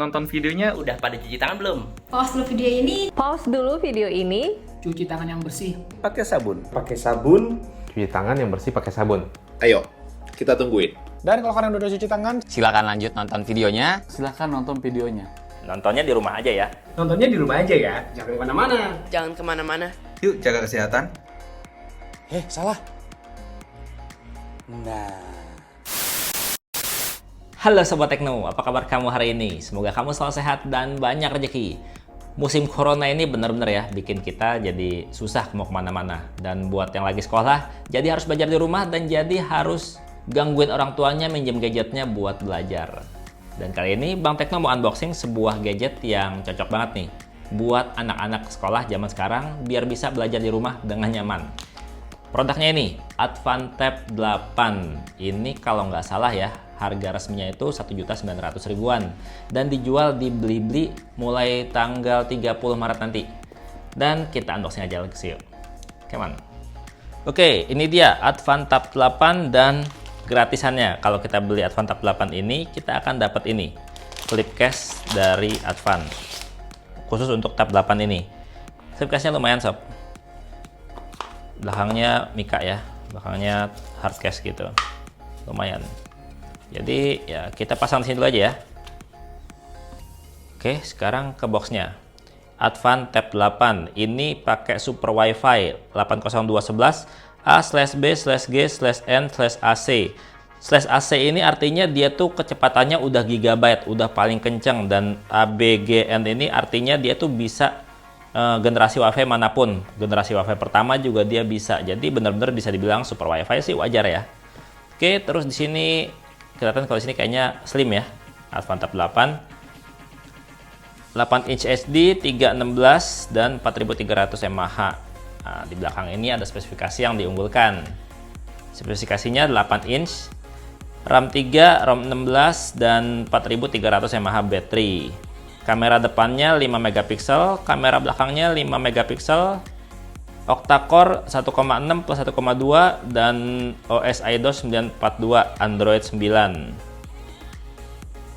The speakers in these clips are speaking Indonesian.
Nonton videonya udah pada cuci tangan belum? Pause dulu video ini. Pause dulu video ini. Cuci tangan yang bersih. Pakai sabun. Pakai sabun. Cuci tangan yang bersih pakai sabun. Ayo, kita tungguin. Dan kalau kalian udah cuci tangan, silakan lanjut nonton videonya. Silakan nonton videonya. Nontonnya di rumah aja ya. nontonnya di rumah aja ya. Jangan kemana-mana. Jangan kemana-mana. Yuk jaga kesehatan. Salah. Halo Sobat Tekno, apa kabar kamu hari ini? Semoga kamu selalu sehat dan banyak rezeki. Musim corona ini benar-benar ya bikin kita jadi susah mau kemana-mana. Dan buat yang lagi sekolah, jadi harus belajar di rumah dan jadi harus gangguin orang tuanya minjem gadgetnya buat belajar. Dan kali ini Bang Tekno mau unboxing sebuah gadget yang cocok banget nih buat anak-anak sekolah zaman sekarang biar bisa belajar di rumah dengan nyaman. Produknya ini Advantep 8. Ini kalau nggak salah ya, harga resminya itu 1.900.000-an dan dijual di Blibli mulai tanggal 30 Maret nanti. Dan kita unboxing aja langsung yuk. Come on. Oke, ini dia Advantep 8 dan gratisannya. Kalau kita beli Advantep 8 ini, kita akan dapat ini flip case dari Advan. Khusus untuk Tab 8 ini. Flip case-nya lumayan sob. Belakangnya mika ya, belakangnya hard case gitu, lumayan. Jadi ya kita pasang di sini dulu aja ya. Oke, sekarang ke boxnya. Advantep 8 ini pakai super wifi 802.11a/b/g/n/ac. /ac ini artinya dia tuh kecepatannya udah gigabyte, udah paling kenceng, dan ABGN ini artinya dia tuh bisa generasi WiFi manapun, generasi WiFi pertama juga dia bisa. Jadi benar-benar bisa dibilang super WiFi sih, wajar ya. Oke, terus di sini kelihatan kalau di sini kayaknya slim ya, Advantep 8 inch HD 316 dan 4300 mAh. Nah, di belakang ini ada spesifikasi yang diunggulkan. Spesifikasinya 8 inch, RAM 3, ROM 16 dan 4300 mAh baterai. Kamera depannya 5 megapiksel, kamera belakangnya 5 megapiksel, octa-core 1,6 plus 1,2 dan OS iOS 942, Android 9.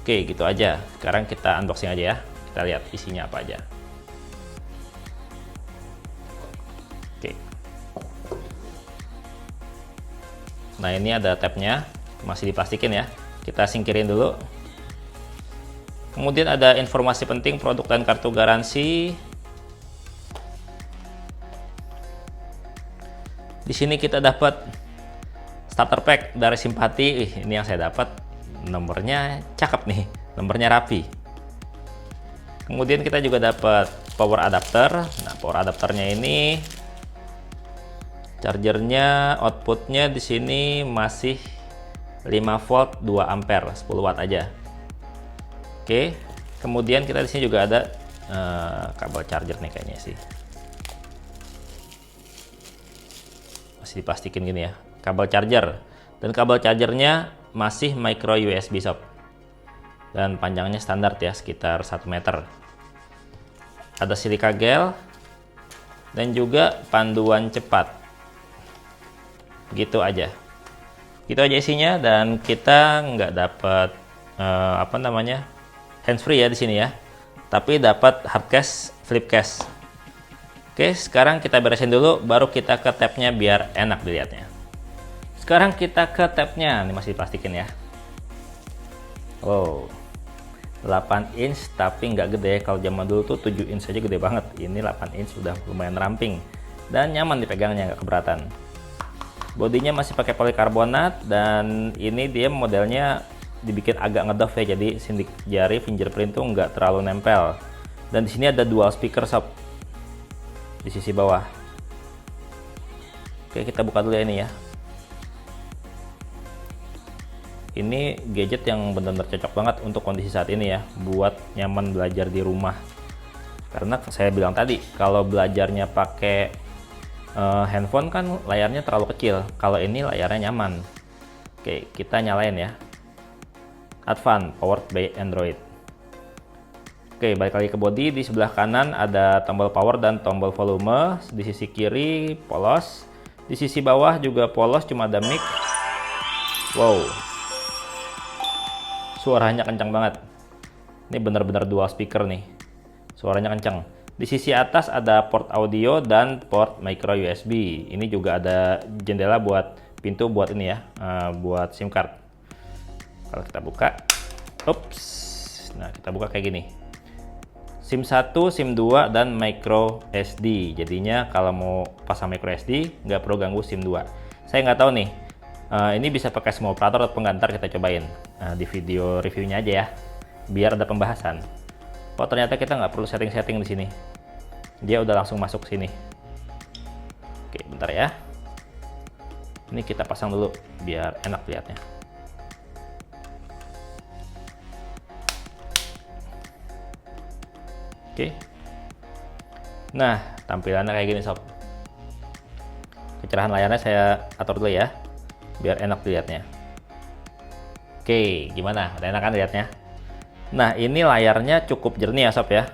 Oke, gitu aja. Sekarang kita unboxing aja ya. Kita lihat isinya apa aja. Oke. Nah, ini ada tabnya, masih diplastikin ya. Kita singkirin dulu. Kemudian ada informasi penting produk dan kartu garansi. Di sini kita dapat starter pack dari Simpati. Ini yang saya dapat. Nomornya cakep nih, nomornya rapi. Kemudian kita juga dapat power adapter. Nah, power adapternya ini chargernya, outputnya di sini masih 5 volt 2 ampere, 10 watt aja. Oke, kemudian kita di sini juga ada kabel charger nih kayaknya sih. Masih diplastikin gini ya, kabel charger. Dan kabel chargernya masih micro USB sob. Dan panjangnya standar ya, sekitar 1 meter. Ada silika gel dan juga panduan cepat. Gitu aja. Gitu aja isinya, dan kita nggak dapat handsfree ya di sini ya, tapi dapat hard case, flip case. Oke, sekarang kita beresin dulu, baru kita ke tabnya biar enak dilihatnya. Sekarang kita ke tabnya, ini masih diplastikin ya. Oh, 8 inch tapi nggak gede. Kalau zaman dulu tuh 7 inch aja gede banget. Ini 8 inch sudah lumayan ramping dan nyaman dipegangnya, nggak keberatan. Bodinya masih pakai polikarbonat dan ini dia modelnya dibikin agak ngedov ya, jadi sindik jari fingerprint tuh nggak terlalu nempel. Dan di sini ada dual speaker sob di sisi bawah. Oke, kita buka dulu ya ini ya. Ini gadget yang benar-benar cocok banget untuk kondisi saat ini ya, buat nyaman belajar di rumah. Karena saya bilang tadi, kalau belajarnya pakai handphone kan layarnya terlalu kecil. Kalau ini layarnya nyaman. Oke, kita nyalain ya. Advan powered by Android. Oke, balik lagi ke body. Di sebelah kanan ada tombol power dan tombol volume. Di sisi kiri polos, di sisi bawah juga polos, cuma ada mic. Wow, suaranya kencang banget. Ini benar-benar dual speaker nih. Suaranya kencang. Di sisi atas ada port audio dan port micro USB. Ini juga ada jendela buat pintu buat ini ya, buat SIM card. Kalau kita buka, ups. Nah, kita buka kayak gini. SIM 1, SIM 2, dan micro SD. Jadinya kalau mau pasang micro SD, nggak perlu ganggu SIM 2. Saya nggak tahu nih, ini bisa pakai semua operator atau ntar kita cobain di video reviewnya aja ya, biar ada pembahasan. Oh, ternyata kita nggak perlu setting-setting di sini. Dia udah langsung masuk sini. Oke, bentar ya. Ini kita pasang dulu biar enak lihatnya. Oke. Nah, tampilannya kayak gini sob. Kecerahan layarnya saya atur dulu ya, biar enak dilihatnya. Oke, gimana? Udah enak kan lihatnya? Nah, ini layarnya cukup jernih ya sob ya.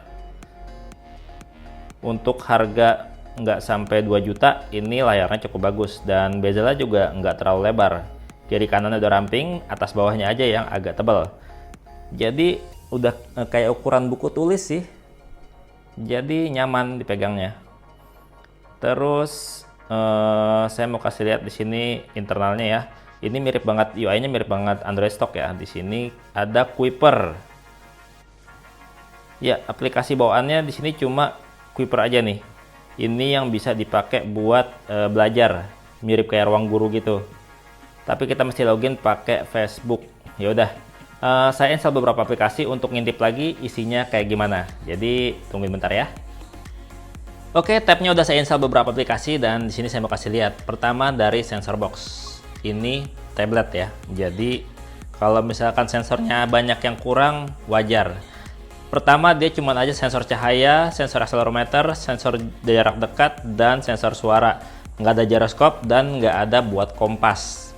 Untuk harga nggak sampai 2 juta, ini layarnya cukup bagus. Dan bezelnya juga nggak terlalu lebar. Kiri kanannya udah ramping, atas bawahnya aja yang agak tebal. Jadi udah kayak ukuran buku tulis sih. Jadi nyaman dipegangnya. Terus saya mau kasih lihat di sini internalnya ya. Ini mirip banget, UI-nya mirip banget Android stock ya. Di sini ada Kuiper. Ya, aplikasi bawaannya di sini cuma Kuiper aja nih. Ini yang bisa dipakai buat belajar, mirip kayak ruang guru gitu. Tapi kita mesti login pakai Facebook. Ya udah. Saya install beberapa aplikasi untuk ngintip lagi isinya kayak gimana. Jadi tungguin bentar ya. Oke, tabnya udah saya install beberapa aplikasi dan di sini saya mau kasih lihat. Pertama dari sensor box. Ini tablet ya. Jadi kalau misalkan sensornya banyak yang kurang, wajar. Pertama dia cuma aja sensor cahaya, sensor accelerometer, sensor jarak dekat, dan sensor suara. Nggak ada gyroskop dan nggak ada buat kompas.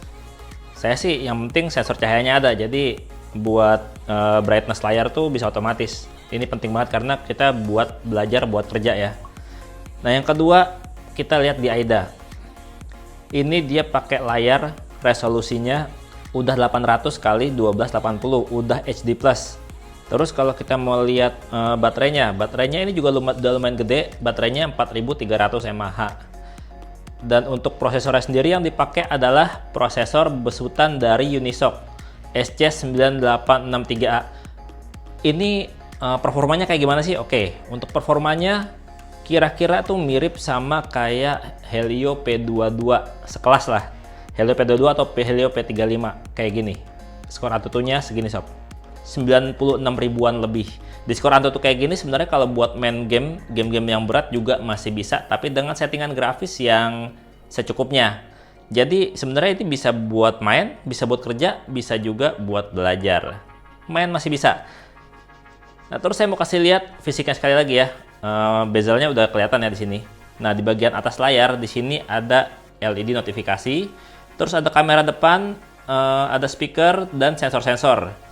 Saya sih yang penting sensor cahayanya ada. Jadi buat brightness layar tuh bisa otomatis. Ini penting banget karena kita buat belajar, buat kerja ya. Nah, yang kedua kita lihat di AIDA. Ini dia pakai layar resolusinya udah 800 x 1280, udah HD+. Terus kalau kita mau lihat baterainya ini juga udah lumayan gede, baterainya 4300 mAh. Dan untuk prosesornya sendiri yang dipakai adalah prosesor besutan dari Unisoc SC9863A. Ini performanya kayak gimana sih? Oke, untuk performanya kira-kira tuh mirip sama kayak Helio P22, sekelas lah. Helio P22 atau Helio P35 kayak gini. Skor AnTuTu-nya segini sob. 96 ribuan lebih. Di skor AnTuTu kayak gini sebenarnya kalau buat main game-game yang berat juga masih bisa, tapi dengan settingan grafis yang secukupnya. Jadi sebenarnya ini bisa buat main, bisa buat kerja, bisa juga buat belajar. Main masih bisa. Nah, terus saya mau kasih lihat fisiknya sekali lagi ya. Bezelnya udah kelihatan ya di sini. Nah, di bagian atas layar di sini ada LED notifikasi. Terus ada kamera depan, ada speaker dan sensor-sensor.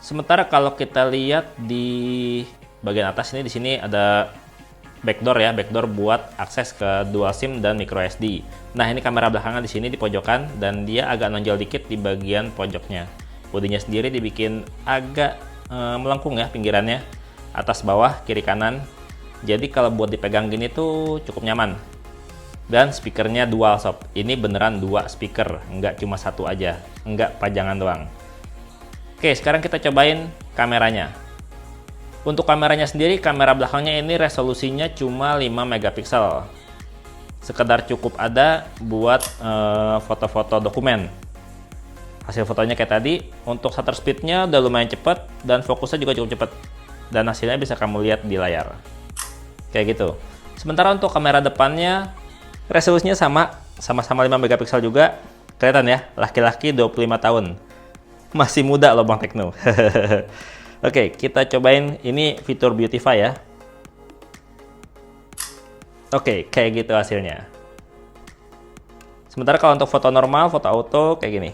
Sementara kalau kita lihat di bagian atas ini, di sini ada backdoor ya, backdoor buat akses ke dual SIM dan micro SD. Nah, ini kamera belakangnya di sini di pojokan dan dia agak nonjol dikit di bagian pojoknya. Bodinya sendiri dibikin agak melengkung ya pinggirannya, atas bawah, kiri kanan. Jadi kalau buat dipegang gini tuh cukup nyaman. Dan speakernya dual sob. Ini beneran 2 speaker, nggak cuma 1 aja, nggak pajangan doang. Oke, sekarang kita cobain kameranya. Untuk kameranya sendiri, kamera belakangnya ini resolusinya cuma 5 megapiksel. Sekedar cukup ada buat foto-foto dokumen. Hasil fotonya kayak tadi. Untuk shutter speednya udah lumayan cepat dan fokusnya juga cukup cepat. Dan hasilnya bisa kamu lihat di layar. Kayak gitu. Sementara untuk kamera depannya, resolusinya sama-sama 5 megapiksel juga. Kelihatan ya, laki-laki 25 tahun. Masih muda loh Bang Tekno. Oke, kita cobain ini fitur Beautify ya. Oke, kayak gitu hasilnya. Sementara kalau untuk foto normal, foto auto kayak gini.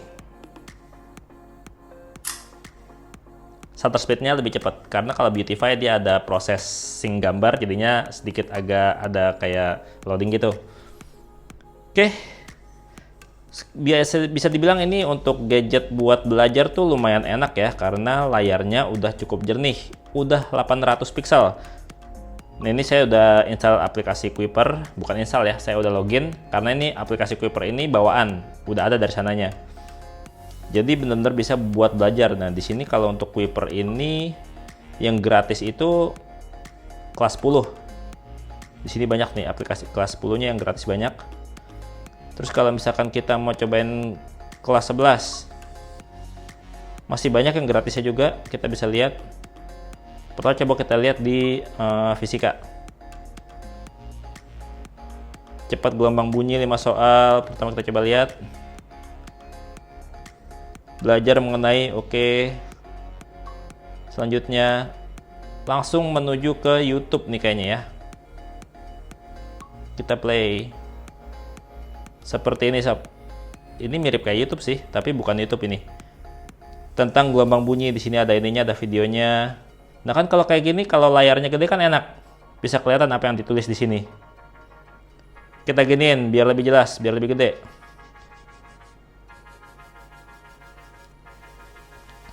Shutter speednya lebih cepat karena kalau Beautify dia ada processing gambar, jadinya sedikit agak ada kayak loading gitu. Oke. Biasa bisa dibilang ini untuk gadget buat belajar tuh lumayan enak ya, karena layarnya udah cukup jernih, udah 800 pixel. Nah, ini saya udah install aplikasi Kuiper, bukan install ya, saya udah login karena ini aplikasi Kuiper ini bawaan, udah ada dari sananya. Jadi benar-benar bisa buat belajar. Nah, di sini kalau untuk Kuiper ini yang gratis itu kelas 10. Di sini banyak nih aplikasi kelas 10-nya yang gratis banyak. Terus kalau misalkan kita mau cobain kelas 11, masih banyak yang gratisnya juga, kita bisa lihat. Pertama coba kita lihat di fisika. Cepat gelombang bunyi 5 soal, pertama kita coba lihat. Belajar mengenai, oke. Selanjutnya langsung menuju ke YouTube nih kayaknya ya. Kita play. Seperti ini sob. Ini mirip kayak YouTube sih, tapi bukan YouTube ini. Tentang gelombang bunyi, di sini ada ininya, ada videonya. Nah kan kalau kayak gini, kalau layarnya gede kan enak. Bisa kelihatan apa yang ditulis di sini. Kita giniin biar lebih jelas, biar lebih gede.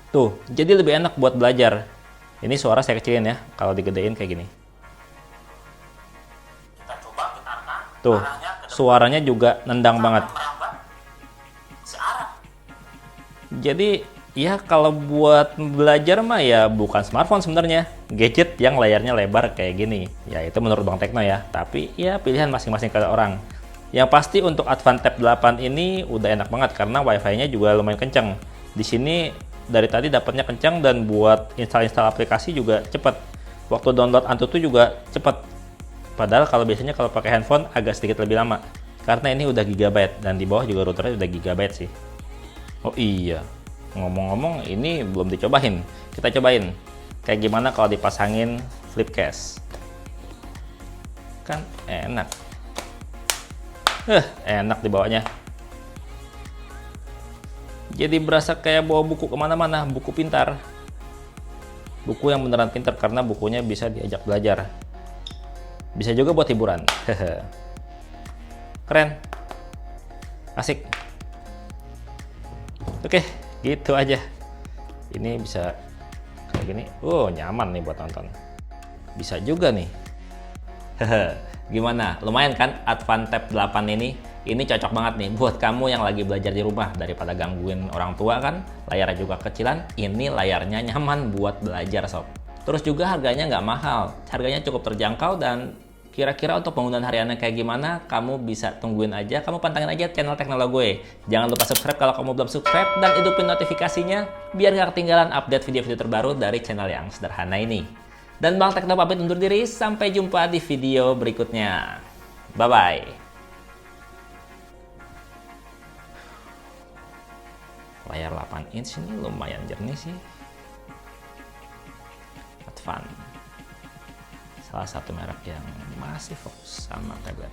Tuh, jadi lebih enak buat belajar. Ini suara saya kecilin ya, kalau digedein kayak gini. Tuh, suaranya juga nendang banget. Jadi ya kalau buat belajar mah ya bukan smartphone sebenarnya, gadget yang layarnya lebar kayak gini. Ya itu menurut Bang Tekno ya, tapi ya pilihan masing-masing ke orang. Yang pasti untuk Advan Tab 8 ini udah enak banget karena wifi-nya juga lumayan kenceng. Di sini dari tadi dapatnya kenceng dan buat install aplikasi juga cepet. Waktu download Antutu juga cepet. Padahal kalau biasanya kalau pakai handphone agak sedikit lebih lama. Karena ini udah gigabyte dan di bawah juga routernya udah gigabyte sih. Oh iya, ngomong-ngomong ini belum dicobain. Kita cobain. Kayak gimana kalau dipasangin flip case. Kan enak. Enak dibawanya. Jadi berasa kayak bawa buku kemana-mana, buku pintar. Buku yang beneran pintar karena bukunya bisa diajak belajar. Bisa juga buat hiburan. Keren. Asik. Oke, gitu aja. Ini bisa kayak gini. Oh, nyaman nih buat nonton. Bisa juga nih. Gimana? Lumayan kan Advan Tab 8 ini? Ini cocok banget nih buat kamu yang lagi belajar di rumah. Daripada gangguin orang tua kan, layarnya juga kecilan, ini layarnya nyaman buat belajar sob. Terus juga harganya nggak mahal, harganya cukup terjangkau dan kira-kira untuk penggunaan hariannya kayak gimana, kamu bisa tungguin aja, kamu pantengin aja channel Teknologi gue. Jangan lupa subscribe kalau kamu belum subscribe dan hidupin notifikasinya biar nggak ketinggalan update video-video terbaru dari channel yang sederhana ini. Dan Bang Tekno pamit undur diri, sampai jumpa di video berikutnya. Bye-bye. Layar 8 inch ini lumayan jernih sih. Advan. Salah satu merek yang masih fokus sama tablet.